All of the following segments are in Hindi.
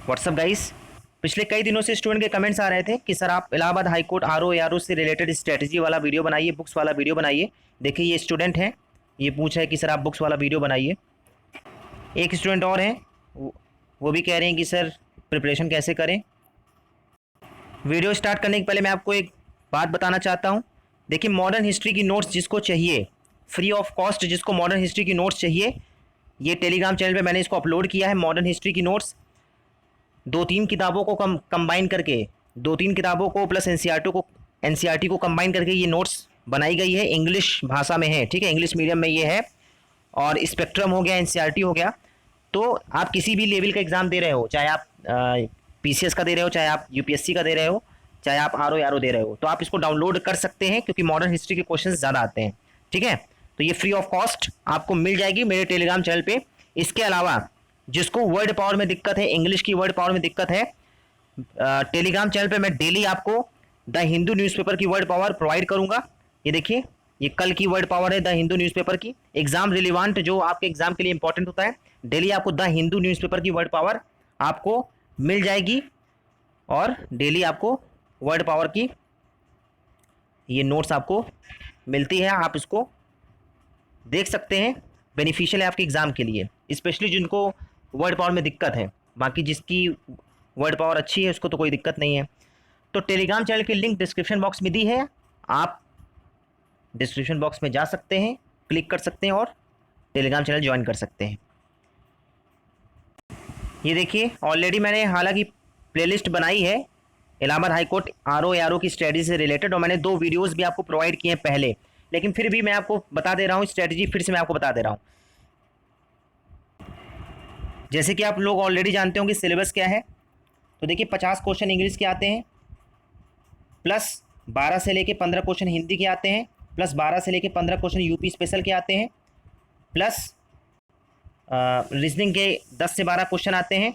WhatsApp guys. पिछले कई दिनों से स्टूडेंट के कमेंट्स आ रहे थे कि सर आप Allahabad high court RO ARO से रिलेटेड स्ट्रेटजी वाला वीडियो बनाइए, बुक्स वाला वीडियो बनाइए। देखिए ये स्टूडेंट हैं, ये पूछ रहे हैं कि सर आप बुक्स वाला वीडियो बनाइए। एक स्टूडेंट और हैं, वो भी कह रहे हैं कि सर प्रिपरेशन कैसे करें। वीडियो स्टार्ट करने के पहले मैं आपको एक बात बताना चाहता हूँ। देखिए मॉडर्न हिस्ट्री की नोट्स जिसको चाहिए फ्री ऑफ कॉस्ट, जिसको मॉडर्न हिस्ट्री की नोट्स चाहिए, ये टेलीग्राम चैनल पे मैंने इसको अपलोड किया है। मॉडर्न हिस्ट्री की नोट्स 2-3 किताबों को कंबाइन करके, 2-3 किताबों को प्लस एनसीईआरटी को कंबाइन करके ये नोट्स बनाई गई है। इंग्लिश भाषा में है, ठीक है, इंग्लिश मीडियम में ये है। और स्पेक्ट्रम हो गया, एनसीईआरटी हो गया। तो आप किसी भी लेवल का एग्ज़ाम दे रहे हो, चाहे आप पीसीएस का दे रहे हो, चाहे आप यूपीएससी का दे रहे हो, चाहे आप आरओ आरओ दे रहे हो, तो आप इसको डाउनलोड कर सकते हैं क्योंकि मॉडर्न हिस्ट्री के क्वेश्चन ज़्यादा आते हैं। ठीक है, तो ये फ्री ऑफ कॉस्ट आपको मिल जाएगी मेरे टेलीग्राम चैनल पे। इसके अलावा जिसको वर्ड पावर में दिक्कत है, इंग्लिश की वर्ड पावर में दिक्कत है, टेलीग्राम चैनल पे मैं डेली आपको द हिंदू न्यूज़पेपर की वर्ड पावर प्रोवाइड करूंगा। ये देखिए, ये कल की वर्ड पावर है द हिंदू न्यूज़पेपर की, एग्जाम रिलेवेंट जो आपके एग्जाम के लिए इंपॉर्टेंट होता है। डेली आपको द हिंदू न्यूज़पेपर की वर्ड पावर आपको मिल जाएगी और डेली आपको वर्ड पावर की ये नोट्स आपको मिलती है। आप इसको देख सकते हैं, बेनिफिशियल है आपके एग्ज़ाम के लिए, स्पेशली जिनको वर्ड पावर में दिक्कत है। बाकी जिसकी वर्ड पावर अच्छी है उसको तो कोई दिक्कत नहीं है। तो टेलीग्राम चैनल की लिंक डिस्क्रिप्शन बॉक्स में दी है, आप डिस्क्रिप्शन बॉक्स में जा सकते हैं, क्लिक कर सकते हैं और टेलीग्राम चैनल ज्वाइन कर सकते हैं। ये देखिए ऑलरेडी मैंने हालांकि प्लेलिस्ट बनाई है Allahabad high court RO ARO की स्ट्रेटजी से रिलेटेड, और मैंने 2 वीडियोस भी आपको प्रोवाइड किए हैं पहले, लेकिन फिर भी मैं आपको बता दे रहा हूँ स्ट्रेटजी, फिर से मैं आपको बता दे रहा हूँ। जैसे कि आप लोग ऑलरेडी जानते होंगे सिलेबस क्या है। तो देखिए 50 क्वेश्चन इंग्लिश के आते हैं, प्लस 12 से लेके 15 क्वेश्चन हिंदी के आते हैं, प्लस 12 से लेके 15 क्वेश्चन यूपी स्पेशल के आते हैं, प्लस रीजनिंग के 10 से 12 क्वेश्चन आते हैं।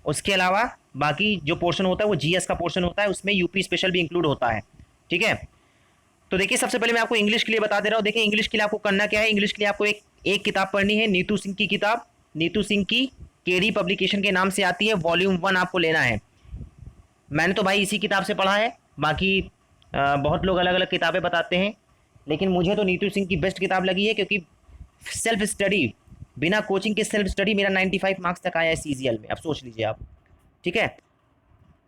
उसके अलावा बाकी जो पोर्शन होता है वो जीएस का पोर्शन होता है, उसमें यूपी स्पेशल भी इंक्लूड होता है। ठीक है, तो देखिए सबसे पहले मैं आपको इंग्लिश के लिए बता दे रहा हूँ। देखिए इंग्लिश के लिए आपको करना क्या है, इंग्लिश के लिए आपको एक किताब पढ़नी है, नीतू सिंह की किताब। नीतू सिंह की केडी पब्लिकेशन के नाम से आती है, वॉल्यूम 1 आपको लेना है। मैंने तो भाई इसी किताब से पढ़ा है, बाकी बहुत लोग अलग अलग किताबें बताते हैं, लेकिन मुझे तो नीतू सिंह की बेस्ट किताब लगी है, क्योंकि सेल्फ स्टडी, बिना कोचिंग के सेल्फ स्टडी मेरा 95 मार्क्स तक आया है सीजीएल में। अब सोच लीजिए आप, ठीक है,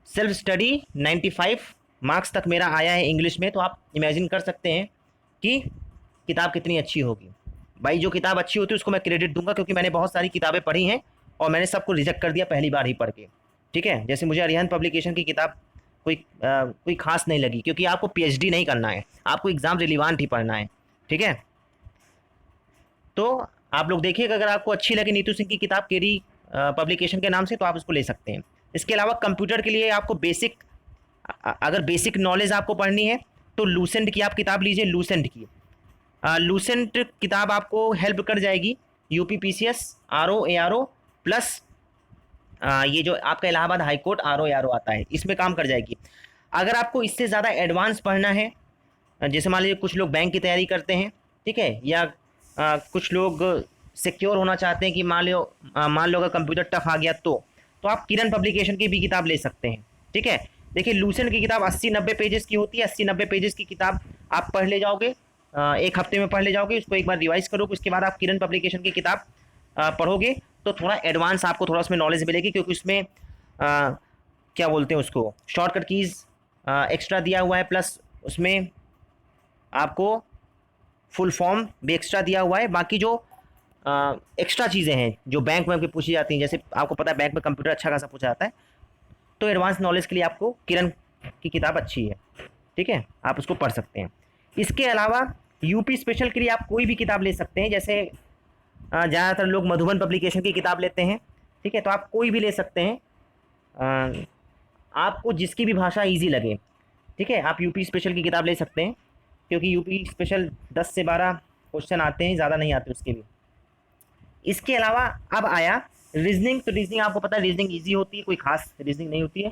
सेल्फ स्टडी 95 मार्क्स तक मेरा आया है इंग्लिश में। तो आप इमेजिन कर सकते हैं कि किताब कितनी अच्छी होगी। भाई जो किताब अच्छी होती है उसको मैं क्रेडिट दूंगा, क्योंकि मैंने बहुत सारी किताबें पढ़ी हैं और मैंने सबको रिजेक्ट कर दिया पहली बार ही पढ़ के। ठीक है, जैसे मुझे अरिहंत पब्लिकेशन की किताब कोई खास नहीं लगी, क्योंकि आपको पीएचडी नहीं करना है, आपको एग्ज़ाम रिलीवेंट ही पढ़ना है। ठीक है, तो आप लोग देखिएगा, अगर आपको अच्छी लगे नीतू सिंह की किताब केडी पब्लिकेशन के नाम से, तो आप उसको ले सकते हैं। इसके अलावा कंप्यूटर के लिए आपको अगर बेसिक नॉलेज आपको पढ़नी है तो लूसेंट की आप किताब लीजिए। लूसेंट की लूसेंट किताब आपको हेल्प कर जाएगी UP PCS RO ARO plus ये जो आपका Allahabad high court RO ARO आता है, इसमें काम कर जाएगी। अगर आपको इससे ज़्यादा एडवांस पढ़ना है, जैसे मान लीजिए कुछ लोग बैंक की तैयारी करते हैं, ठीक है, या कुछ लोग सिक्योर होना चाहते हैं कि मान लो अगर कंप्यूटर टफ आ गया तो आप किरण पब्लिकेशन की भी किताब ले सकते हैं। ठीक है, देखिए लूसेंट की किताब 80-90 पेजेस की होती है। 80-90 पेजेस की किताब आप पढ़ ले जाओगे, एक हफ्ते में पढ़ ले जाओगे, उसको एक बार रिवाइज करोगे, उसके बाद आप किरण पब्लिकेशन की किताब पढ़ोगे तो थोड़ा एडवांस आपको थोड़ा उसमें नॉलेज मिलेगी, क्योंकि उसमें क्या बोलते हैं उसको, शॉर्टकट कीज़ एक्स्ट्रा दिया हुआ है, प्लस उसमें आपको फुल फॉर्म भी एक्स्ट्रा दिया हुआ है। बाकी जो एक्स्ट्रा चीज़ें हैं जो बैंक में पूछी जाती हैं, जैसे आपको पता है बैंक में कंप्यूटर अच्छा खासा पूछा जाता है, तो एडवांस नॉलेज के लिए आपको किरण की किताब अच्छी है। ठीक है, आप उसको पढ़ सकते हैं। इसके अलावा यूपी स्पेशल के लिए आप कोई भी किताब ले सकते हैं, जैसे ज़्यादातर लोग मधुबन पब्लिकेशन की किताब लेते हैं। ठीक है, तो आप कोई भी ले सकते हैं, आपको जिसकी भी भाषा ईजी लगे। ठीक है, आप यूपी स्पेशल की किताब ले सकते हैं, क्योंकि यूपी स्पेशल 10 से 12 क्वेश्चन आते हैं, ज़्यादा नहीं आते उसके लिए। इसके अलावा अब आया रीजनिंग। तो रीजनिंग आपको पता है रीजनिंग ईजी होती है, कोई खास रीजनिंग नहीं होती है,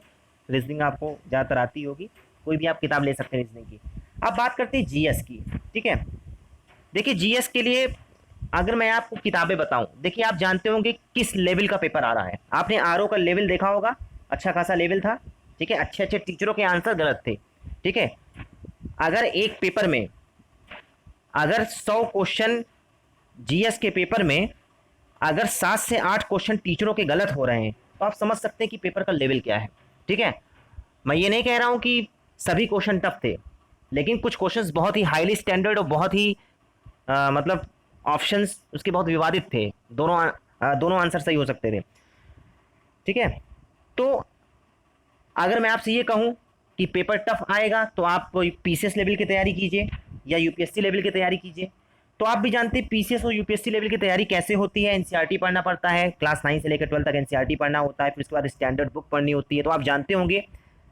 रीजनिंग आपको ज़्यादातर आती होगी, कोई भी आप किताब ले सकते हैं रीजनिंग की। अब बात करते हैं जीएस की। ठीक है, देखिए जीएस के लिए अगर मैं आपको किताबें बताऊं, देखिए आप जानते होंगे किस लेवल का पेपर आ रहा है। आपने आरओ का लेवल देखा होगा, अच्छा खासा लेवल था, ठीक है, अच्छे अच्छे टीचरों के आंसर गलत थे, ठीक है। अगर एक पेपर में अगर 100 क्वेश्चन जीएस के पेपर में अगर 7 से 8 क्वेश्चन टीचरों के गलत हो रहे हैं, तो आप समझ सकते हैं कि पेपर का लेवल क्या है, ठीक है। मैं ये नहीं कह रहा हूं कि सभी क्वेश्चन टफ थे, लेकिन कुछ क्वेश्चंस बहुत ही हाईली स्टैंडर्ड और बहुत ही मतलब ऑप्शंस उसके बहुत विवादित थे, दोनों आंसर सही हो सकते थे, ठीक है। तो अगर मैं आपसे ये कहूं कि पेपर टफ आएगा, तो आप पीसीएस लेवल की तैयारी कीजिए या यूपीएससी लेवल की तैयारी कीजिए। तो आप भी जानते हैं पीसीएस और यूपीएससी लेवल की तैयारी कैसे होती है। एनसीईआरटी पढ़ना पड़ता है, क्लास 9 से लेकर 12 तक एनसीईआरटी पढ़ना होता है, फिर उसके बाद स्टैंडर्ड बुक पढ़नी होती है। तो आप जानते होंगे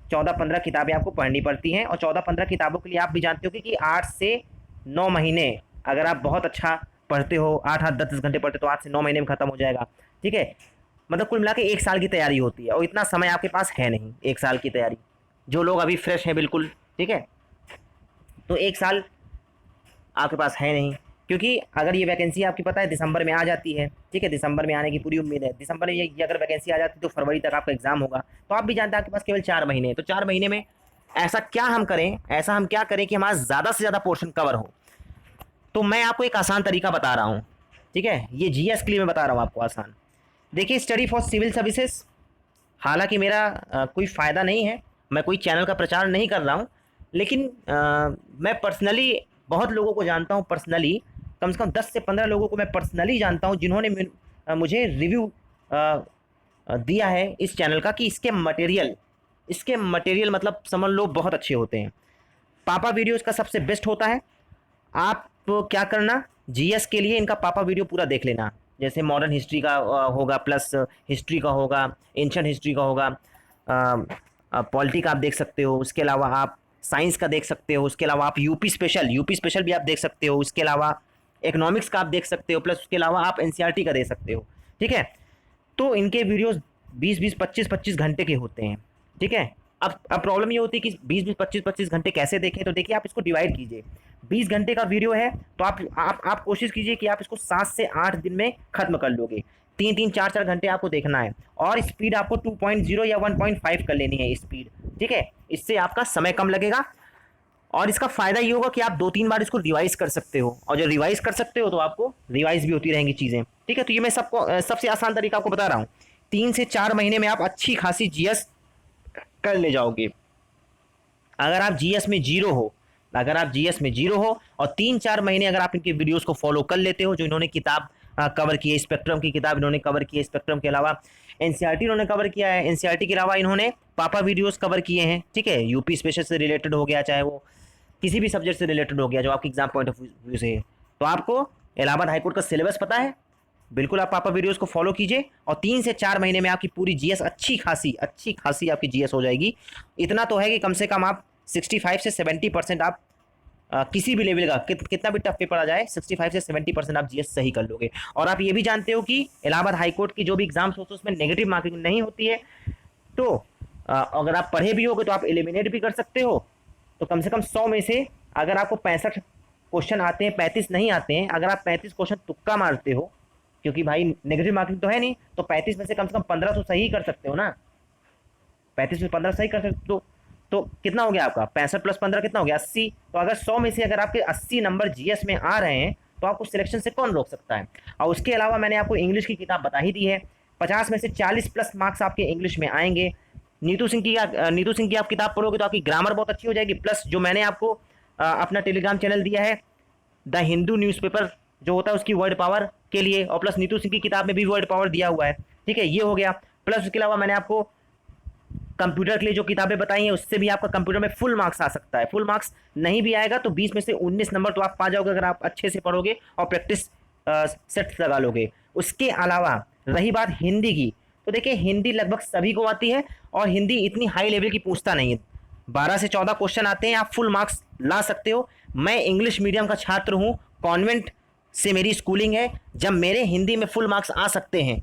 14-15 किताबें आपको पढ़नी पड़ती हैं, और 14-15 किताबों के लिए आप भी जानते हो कि 8 से 9 महीने, अगर आप बहुत अच्छा पढ़ते हो, 8-8 10-10 घंटे पढ़ते हो, तो 8 से 9 महीने में खत्म हो जाएगा, ठीक है। मतलब कुल मिला के 1 साल की तैयारी होती है, और इतना समय आपके पास है नहीं 1 साल की तैयारी, जो लोग अभी फ्रेश हैं बिल्कुल, ठीक है। तो 1 साल आपके पास है नहीं, क्योंकि अगर ये वैकेंसी आपकी पता है दिसंबर में आ जाती है, ठीक है, दिसंबर में आने की पूरी उम्मीद है। दिसंबर में ये अगर वैकेंसी आ जाती है तो फरवरी तक आपका एग्जाम होगा। तो आप भी जानते हैं आपके पास केवल 4 महीने हैं, तो 4 महीने में ऐसा हम क्या करें कि हमारा ज़्यादा से ज़्यादा पोर्शन कवर हो। तो मैं आपको एक आसान तरीका बता रहा हूँ, ठीक है, ये जीएस के लिए मैं बता रहा हूँ आपको आसान। देखिए, स्टडी फॉर सिविल सर्विसेज, हालांकि मेरा कोई फ़ायदा नहीं है, मैं कोई चैनल का प्रचार नहीं कर रहा हूँ, लेकिन मैं पर्सनली बहुत लोगों को जानता हूँ, पर्सनली कम से कम 10 से 15 लोगों को मैं पर्सनली जानता हूँ, जिन्होंने मुझे रिव्यू दिया है इस चैनल का कि इसके मटेरियल मतलब समझ लो बहुत अच्छे होते हैं। पापा वीडियोज़ का सबसे बेस्ट होता है। आप क्या करना, जीएस के लिए इनका पापा वीडियो पूरा देख लेना। जैसे मॉडर्न हिस्ट्री का होगा, प्लस हिस्ट्री का होगा, एंशिएंट हिस्ट्री का होगा, पॉलिटी का आप देख सकते हो, उसके अलावा आप साइंस का देख सकते हो, उसके अलावा आप यूपी स्पेशल भी आप देख सकते हो, उसके अलावा इकोनॉमिक्स का आप देख सकते हो, प्लस उसके अलावा आप एनसीईआरटी का देख सकते हो, ठीक है। तो इनके वीडियोस 20-20 25-25 घंटे के होते हैं, ठीक है। अब प्रॉब्लम ये होती है कि 20-20 25-25 घंटे कैसे देखें। तो देखिए, आप इसको डिवाइड कीजिए। 20 घंटे का वीडियो है, तो आप कोशिश कीजिए कि आप इसको 7 से 8 दिन में खत्म कर लोगे। 3-3 4-4 घंटे आपको देखना है, और स्पीड आपको 2.0 या 1.5 कर लेनी है स्पीड, ठीक है। इससे आपका समय कम लगेगा, और इसका फ़ायदा ये होगा कि आप 2-3 बार इसको रिवाइज कर सकते हो, और जब रिवाइज कर सकते हो तो आपको रिवाइज भी होती रहेंगी चीज़ें, ठीक है। तो ये मैं सबसे आसान तरीका आपको बता रहा हूँ। 3 से 4 महीने में आप अच्छी खासी जीएस कर ले जाओगे। अगर आप जीएस में जीरो हो और 3-4 महीने अगर आप इनके वीडियोस को फॉलो कर लेते हो, जो इन्होंने किताब कवर की है, स्पेक्ट्रम की किताब इन्होंने कवर की है, स्पेक्ट्रम के अलावा एनसीईआरटी इन्होंने कवर किया है, एनसीईआरटी के अलावा इन्होंने पापा वीडियोस कवर किए हैं, ठीक है। यूपी स्पेशल से रिलेटेड हो गया, चाहे वो किसी भी सब्जेक्ट से रिलेटेड हो गया जो आपकी एग्जाम पॉइंट ऑफ व्यू से है। तो आपको इलाहाबाद हाईकोर्ट का सिलेबस पता है, बिल्कुल आप पापा वीडियोस को फॉलो कीजिए, और 3 से 4 महीने में आपकी पूरी जीएस अच्छी खासी आपकी जीएस हो जाएगी। इतना तो है कि कम से कम आप 65 से 70% आप किसी भी लेवल का कितना भी टफ पेपर आ जाए, 65 से 70% आप जीएस सही कर लोगे। और आप ये भी जानते हो कि इलाहाबाद हाईकोर्ट की जो भी एग्जाम्स होते हैं उसमें नेगेटिव मार्किंग नहीं होती है। तो अगर आप पढ़े भी होगे तो आप एलिमिनेट भी कर सकते हो। तो कम से कम 100 में से अगर आपको 65 क्वेश्चन आते हैं, 35 नहीं आते हैं, अगर आप 35 क्वेश्चन तुक्का मारते हो, क्योंकि भाई नेगेटिव मार्किंग तो है नहीं, तो 35 में से कम 15 तो सही कर सकते हो ना। 35 में 15 सही कर सकते हो, तो कितना हो गया आपका 65 + 15 कितना हो गया 80। तो अगर 100 में से अगर आपके 80 नंबर जीएस में आ रहे हैं, तो आपको सिलेक्शन से कौन रोक सकता है। और उसके अलावा मैंने आपको इंग्लिश की किताब बता ही दी है, 50 में से 40+ मार्क्स आपके इंग्लिश में आएंगे। नीतू सिंह की आप किताब पढ़ोगे तो आपकी ग्रामर बहुत अच्छी हो जाएगी, प्लस जो मैंने आपको अपना टेलीग्राम चैनल दिया है द हिंदू न्यूज़पेपर जो होता है उसकी वर्ड पावर के लिए, और प्लस नीतू सिंह की किताब में भी वर्ड पावर दिया हुआ है, ठीक है, ये हो गया। प्लस उसके अलावा मैंने आपको कंप्यूटर के लिए जो किताबें बताई हैं उससे भी आपका कंप्यूटर में फुल मार्क्स आ सकता है। फुल मार्क्स नहीं भी आएगा तो 20 में से 19 नंबर तो आप पा जाओगे अगर आप अच्छे से पढ़ोगे और प्रैक्टिस सेट्स लगा लोगे। उसके अलावा रही बात हिंदी की, तो देखिए हिंदी लगभग सभी को आती है, और हिंदी इतनी हाई लेवल की पूछता नहीं है। 12 से 14 क्वेश्चन आते हैं, आप फुल मार्क्स ला सकते हो। मैं इंग्लिश मीडियम का छात्र हूँ, कॉन्वेंट से मेरी स्कूलिंग है, जब मेरे हिंदी में फुल मार्क्स आ सकते हैं,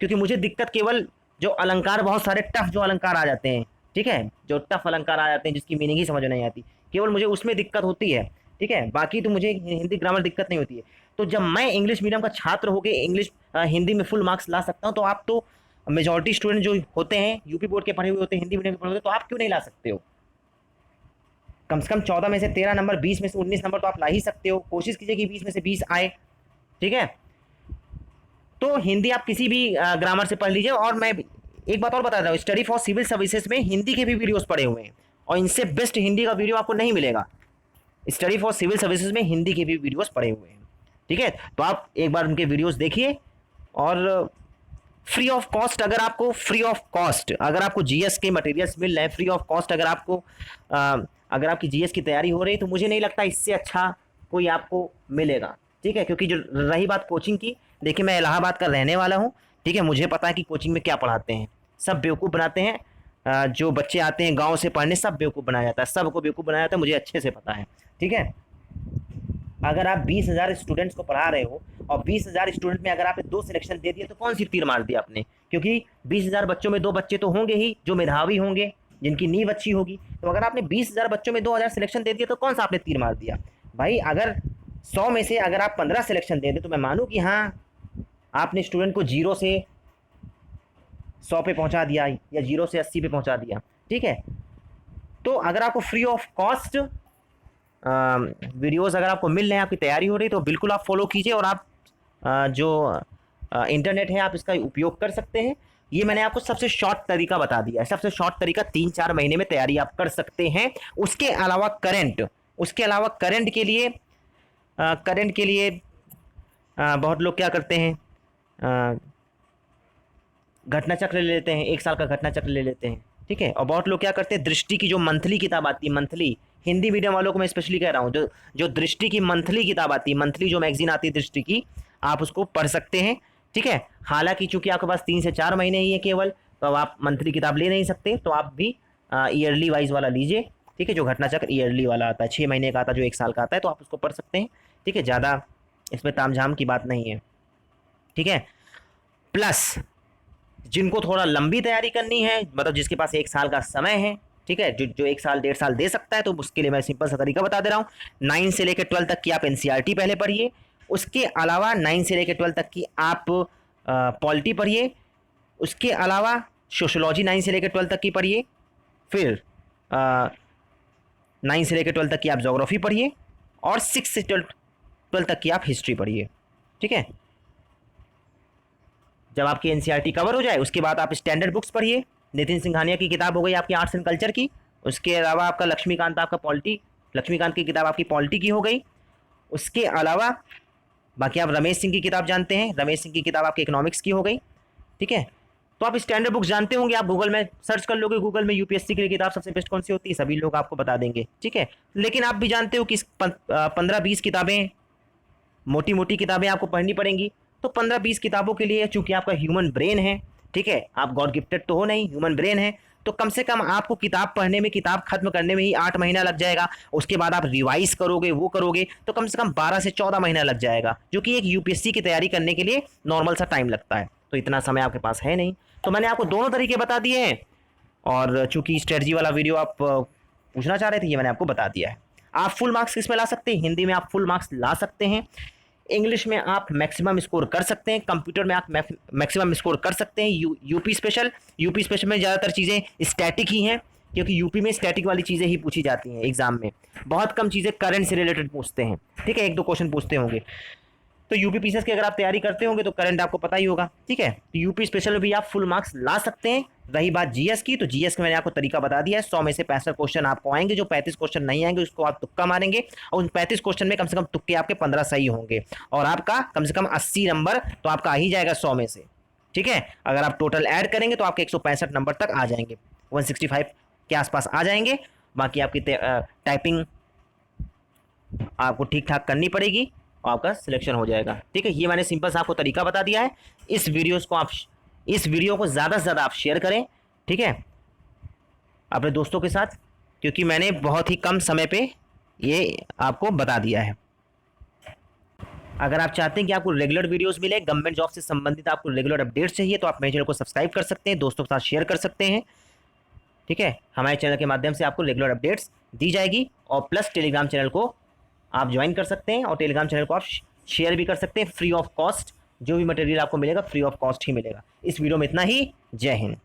क्योंकि मुझे दिक्कत केवल जो अलंकार, बहुत सारे टफ जो अलंकार आ जाते हैं, ठीक है, जो टफ अलंकार आ जाते हैं जिसकी मीनिंग ही समझ नहीं आती, केवल मुझे उसमें दिक्कत होती है, ठीक है। बाकी तो मुझे हिंदी ग्रामर दिक्कत नहीं होती है। तो जब मैं इंग्लिश मीडियम का छात्र होकर इंग्लिश हिंदी में फुल मार्क्स ला सकता हूँ, तो आप तो मेजॉरिटी स्टूडेंट जो होते हैं यूपी बोर्ड के पढ़े हुए होते हैं, हिंदी मीडियम के पढ़े हुए, तो आप क्यों नहीं ला सकते हो? कम से कम 14 में से 13 नंबर, 20 में से 19 नंबर तो आप ला ही सकते हो। कोशिश कीजिए कि 20 में से 20 आए, ठीक है। तो हिंदी आप किसी भी ग्रामर से पढ़ लीजिए। और मैं एक बात और बता रहा हूँ, स्टडी फॉर सिविल सर्विसेज में हिंदी के भी वीडियोस पड़े हुए हैं, और इनसे बेस्ट हिंदी का वीडियो आपको नहीं मिलेगा। स्टडी फॉर सिविल सर्विसेज में हिंदी के भी वीडियोस पड़े हुए हैं, ठीक है। तो आप एक बार उनके वीडियोस देखिए, और फ्री ऑफ कॉस्ट, अगर आपको जीएस के मटेरियल्स मिल रहे हैं फ्री ऑफ कॉस्ट, अगर आपकी जीएस की तैयारी हो रही है, तो मुझे नहीं लगता इससे अच्छा कोई आपको मिलेगा, ठीक है। क्योंकि जो रही बात कोचिंग की, देखिए मैं इलाहाबाद का रहने वाला हूँ, ठीक है। मुझे पता है कि कोचिंग में क्या पढ़ाते हैं, सब बेवकूफ़ बनाते हैं। जो बच्चे आते हैं गाँव से पढ़ने, सब बेवकूफ़ बनाया जाता है, सबको बेवकूफ़ बनाया जाता है, मुझे अच्छे से पता है, ठीक है। अगर आप 20,000 स्टूडेंट्स को पढ़ा रहे हो, और 20,000 स्टूडेंट में अगर आपने 2 सिलेक्शन दे दिए, तो कौन सी तीर मार दिया आपने? क्योंकि 20,000 बच्चों में 2 बच्चे तो होंगे ही जो मेधावी होंगे, जिनकी नींव अच्छी होगी। तो अगर आपने 20,000 बच्चों में 2,000 सिलेक्शन दे दिया, तो कौन सा आपने तीर मार दिया भाई? अगर 100 में से अगर आप 15 सिलेक्शन दे दें, तो मैं मानूँ कि हाँ, आपने स्टूडेंट को 0 से 100 पे पहुंचा दिया, या 0 से 80 पे पहुंचा दिया, ठीक है। तो अगर आपको फ्री ऑफ कॉस्ट वीडियोस अगर आपको मिल रहे हैं, आपकी तैयारी हो रही, तो बिल्कुल आप फॉलो कीजिए। और आप जो इंटरनेट है, आप इसका उपयोग कर सकते हैं। ये मैंने आपको सबसे शॉर्ट तरीका बता दिया है, सबसे शॉर्ट तरीका 3-4 महीने में तैयारी आप कर सकते हैं। उसके अलावा करंट के लिए बहुत लोग क्या करते हैं, घटना चक्र ले लेते हैं, 1 साल का घटना चक्र ले लेते हैं, ठीक है। और बहुत लोग क्या करते हैं, दृष्टि की जो मंथली किताब आती है, मंथली हिंदी मीडियम वालों को मैं स्पेशली कह रहा हूँ, जो दृष्टि की मंथली किताब आती है, मंथली जो मैगजीन आती है दृष्टि की, आप उसको पढ़ सकते हैं, ठीक है। हालांकि चूंकि आपके पास 3 से 4 महीने ही है केवल, तो अब आप मंथली किताब ले नहीं सकते, तो आप भी ईयरली वाइज वाला लीजिए, ठीक है। जो घटना चक्र ईयरली वाला आता है, 6 महीने का आता है, जो 1 साल का आता है, तो आप उसको पढ़ सकते हैं, ठीक है। ज़्यादा इसमें तामझाम की बात नहीं है, ठीक है। प्लस जिनको थोड़ा लंबी तैयारी करनी है, मतलब जिसके पास 1 साल का समय है, ठीक है, जो 1 साल 1.5 साल दे सकता है, तो उसके लिए मैं सिंपल सा तरीका बता दे रहा हूँ। 9 से लेकर 12 तक की आप एनसीईआरटी पहले पढ़िए। उसके अलावा 9 से लेकर 12 तक की आप पॉलिटी पढ़िए। उसके अलावा सोशोलॉजी 9 से लेकर 12 तक की पढ़िए। फिर 9 से लेकर 12 तक की आप ज्योग्राफी पढ़िए, और 6 से 12 तक की आप हिस्ट्री पढ़िए, ठीक है। जब आपकी एनसीईआरटी कवर हो जाए, उसके बाद आप स्टैंडर्ड बुक्स पढ़िए। नितिन सिंघानिया की किताब हो गई आपकी आर्ट्स एंड कल्चर की। उसके अलावा आपका लक्ष्मीकांत की किताब आपकी पॉलिटी की हो गई। उसके अलावा बाकी आप रमेश सिंह की किताब जानते हैं, रमेश सिंह की किताब आपकी इकोनॉमिक्स की हो गई, ठीक है। तो आप स्टैंडर्ड बुक्स जानते होंगे, आप गूगल में सर्च कर लोगे, गूगल में यूपीएससी के लिए किताब सबसे बेस्ट कौन सी होती है, सभी लोग आपको बता देंगे, ठीक है। लेकिन आप भी जानते हो कि 15-20 किताबें, मोटी मोटी किताबें आपको पढ़नी पड़ेंगी। तो 15-20 किताबों के लिए, चूंकि आपका ह्यूमन ब्रेन है, ठीक है, आप गॉड गिफ्टेड तो हो नहीं, ह्यूमन ब्रेन है, तो कम से कम आपको किताब पढ़ने में, किताब खत्म करने में ही 8 महीना लग जाएगा। उसके बाद आप रिवाइज करोगे, वो करोगे, तो कम से कम 12 से 14 महीना लग जाएगा, जो कि एक यूपीएससी की तैयारी करने के लिए नॉर्मल सा टाइम लगता है। तो इतना समय आपके पास है नहीं। तो मैंने आपको दोनों तरीके बता दिए हैं, और चूंकि स्ट्रेटजी वाला वीडियो आप पूछना चाह रहे थे, ये मैंने आपको बता दिया है। आप फुल मार्क्स किस में ला सकते हैं? हिंदी में आप फुल मार्क्स ला सकते हैं, इंग्लिश में आप मैक्सिमम स्कोर कर सकते हैं, कंप्यूटर में आप मैक्सिमम स्कोर कर सकते हैं। यूपी स्पेशल में ज़्यादातर चीज़ें स्टैटिक ही हैं, क्योंकि यूपी में स्टैटिक वाली चीज़ें ही पूछी जाती हैं एग्जाम में। बहुत कम चीज़ें करंट से रिलेटेड पूछते हैं, ठीक है, 1-2 क्वेश्चन पूछते होंगे। तो यूपी पीसीएस की अगर आप तैयारी करते होंगे, तो करंट आपको पता ही होगा, ठीक है। तो यूपी स्पेशल में भी आप फुल मार्क्स ला सकते हैं। रही बात जीएस की, तो जीएस का मैंने आपको तरीका बता दिया है। 100 में से 65 क्वेश्चन आपको आएंगे, जो 35 क्वेश्चन नहीं आएंगे उसको आप तुक्का मारेंगे, और उन 35 क्वेश्चन में कम से कम तुक्के आपके 15 सही होंगे, और आपका कम से कम 80 नंबर तो आपका आ ही जाएगा 100 में से, ठीक है। अगर आप टोटल ऐड करेंगे, तो आपके 165 नंबर तक आ जाएंगे, 165 के आसपास आ जाएंगे। बाकी आपकी टाइपिंग आपको ठीक ठाक करनी पड़ेगी, और आपका सिलेक्शन हो जाएगा, ठीक है। ये मैंने सिंपल सा आपको तरीका बता दिया है। इस वीडियो को ज़्यादा से ज़्यादा आप शेयर करें, ठीक है, अपने दोस्तों के साथ, क्योंकि मैंने बहुत ही कम समय पे ये आपको बता दिया है। अगर आप चाहते हैं कि आपको रेगुलर वीडियोस मिले, गवर्नमेंट जॉब से संबंधित आपको रेगुलर अपडेट्स चाहिए, तो आप मेरे चैनल को सब्सक्राइब कर सकते हैं, दोस्तों के साथ शेयर कर सकते हैं, ठीक है। हमारे चैनल के माध्यम से आपको रेगुलर अपडेट्स दी जाएगी, और प्लस टेलीग्राम चैनल को आप ज्वाइन कर सकते हैं, और टेलीग्राम चैनल को आप शेयर भी कर सकते हैं फ्री ऑफ कॉस्ट। जो भी मटेरियल आपको मिलेगा फ्री ऑफ कॉस्ट ही मिलेगा। इस वीडियो में इतना ही। जय हिंद।